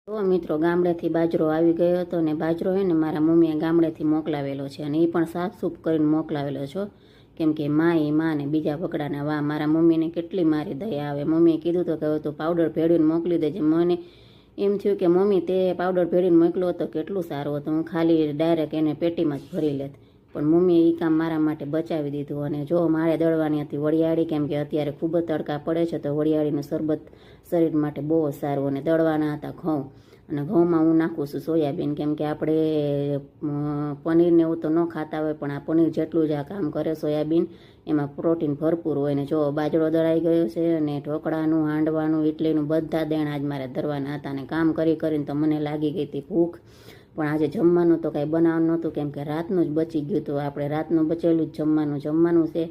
તો મિત્રો ગામડેથી બાજરો આવી ગયો હતો ને બાજરો હે ને મારા મમ્મીએ ગામડેથી મોકલાવેલો છે અને એ પણ સાફ સૂફ કરીને મોકલાવેલો છો કેમ કે માં ને બીજા પકડાના વાહ મારા મમ્મીને કેટલી મારી દયા આવે. મમ્મીએ કીધું તો કે હવે તું પાવડર ભેળવીને મોકલી દેજે. મને એમ થયું કે મમ્મી તે પાવડર ભેળવીને મોકલો હતો કેટલું સારું હતું, હું ખાલી ડાયરેક્ટ એને પેટીમાં જ ભરી લેત. પણ મમ્મીએ એ કામ મારા માટે બચાવી દીધું. અને જો મારે દળવાની હતી વરિયાળી, કેમ કે અત્યારે ખૂબ જ તડકા પડે છે તો વરિયાળીનું શરબત શરીર માટે બહુ જ સારું. અને દળવાના હતા ઘઉં, અને ઘઉંમાં હું નાખું છું સોયાબીન, કેમ કે આપણે પનીરને એવું તો ન ખાતા હોય પણ આ પનીર જેટલું જ આ કામ કરે સોયાબીન, એમાં પ્રોટીન ભરપૂર હોય. ને જો બાજરો દળાઈ ગયો છે અને ઢોકળાનું, હાંડવાનું, ઇડલીનું બધા દેણ આજ મારે ધરવાના હતા. અને કામ કરી કરીને તો મને લાગી ગઈ હતી ભૂખ. પણ આજે જમવાનું તો કાંઈ બનાવવાનું નહોતું, કેમ કે રાતનું જ બચી ગયું હતું. આપણે રાતનું બચેલું જ જમવાનું છે,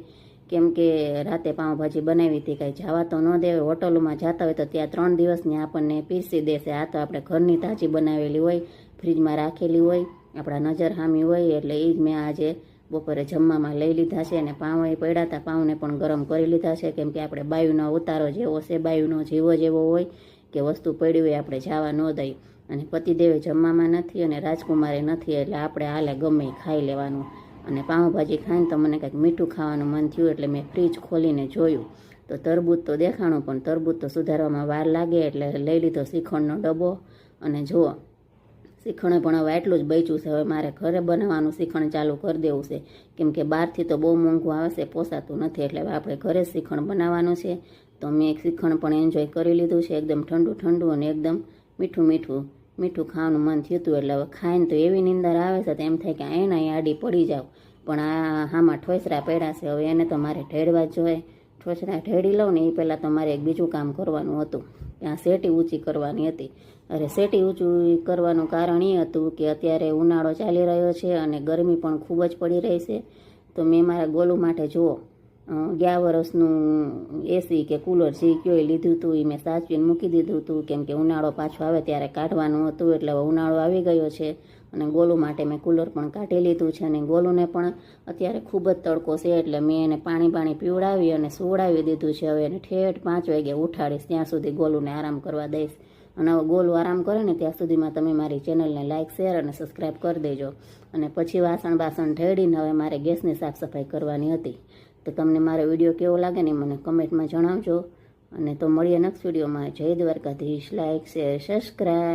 કેમ કે રાતે પાઉંભાજી બનાવી હતી. કાંઈ જવા તો ન દેવે, હોટલોમાં જતા હોય તો ત્યાં 3 દિવસની આપણને પીરસી દેશે. આ તો આપણે ઘરની તાજી બનાવેલી હોય, ફ્રીજમાં રાખેલી હોય, આપણા નજર સામી હોય, એટલે એ જ મેં આજે બપોરે જમવામાં લઈ લીધા છે. અને પાઉં એ પડ્યા હતા, પાઉંને પણ ગરમ કરી લીધા છે, કેમ કે આપણે બાયુનો ઉતારો જેવો છે, બાયુનો જીવો જેવો હોય કે વસ્તુ પડી હોય આપણે જવા ન દઈ. અને પતિદેવે જમવામાં નથી અને રાજકુમારે નથી, એટલે આપણે હાલે ગમે ખાઈ લેવાનું. અને પાઉંભાજી ખાઈને તો મને કંઈક મીઠું ખાવાનું મન થયું, એટલે મેં ફ્રીજ ખોલીને જોયું તો તરબૂચ તો દેખાણું, પણ તરબૂચ તો સુધારવામાં વાર લાગે, એટલે લઈ લીધો શ્રીખંડનો ડબ્બો. અને જુઓ શ્રીખંડ પણ હવે આટલું જ બચ્યું છે. હવે મારે ઘરે બનાવવાનું શ્રીખંડ ચાલુ કરી દેવું છે, કેમ કે બહારથી તો બહુ મોંઘું આવે છે, પોસાતું નથી. એટલે હવે આપણે ઘરે શ્રીખંડ બનાવવાનું છે. તો મેં એક શ્રીખંડ પણ એન્જોય કરી લીધું છે, એકદમ ઠંડુ ઠંડુ અને એકદમ મીઠું ખાવાનું મન થયું હતું. એટલે હવે ખાઈને તો એવી નીંદર આવે છે તો એમ થાય કે એના આડી પડી જાવ. પણ આમાં ઠોસરા પડ્યા છે, હવે એને તો મારે ઢેળવા જ જોઈએ. ઠોસરા ઢેળી લઉં ને એ પહેલાં તો મારે એક બીજું કામ કરવાનું હતું, ત્યાં સેટી ઊંચી કરવાની હતી. અરે સેટી ઊંચી કરવાનું કારણ એ હતું કે અત્યારે ઉનાળો ચાલી રહ્યો છે અને ગરમી પણ ખૂબ જ પડી રહી છે. તો મેં મારા ગોલું માટે જુઓ ગયા વર્ષનું એસી કે કુલર જે કયો એ લીધું હતું, એ મેં સાચવીને મૂકી દીધું હતું, કેમ કે ઉનાળો પાછો આવે ત્યારે કાઢવાનું હતું. એટલે ઉનાળો આવી ગયો છે અને ગોલું માટે મેં કુલર પણ કાઢી લીધું છે. અને ગોલુંને પણ અત્યારે ખૂબ જ તડકો છે, એટલે મેં એને પાણી પીવડાવી અને સુવડાવી દીધું છે. હવે એને ઠેઠ 5 વાગે ઉઠાડીશ, ત્યાં સુધી ગોલુંને આરામ કરવા દઈશ. અને હવે ગોલું આરામ કરે ને ત્યાં સુધીમાં તમે મારી ચેનલને લાઇક, શેર અને સબસ્ક્રાઈબ કરી દેજો. અને પછી વાસણ ઢેળીને હવે મારે ગેસની સાફ સફાઈ કરવાની હતી. તો તમને મારો વિડીયો કેવો લાગે ને મને કમેન્ટમાં જણાવજો. અને તો મળીએ નેક્સ્ટ વિડીયોમાં. જય દ્વારકાધીશ. Like, share, subscribe.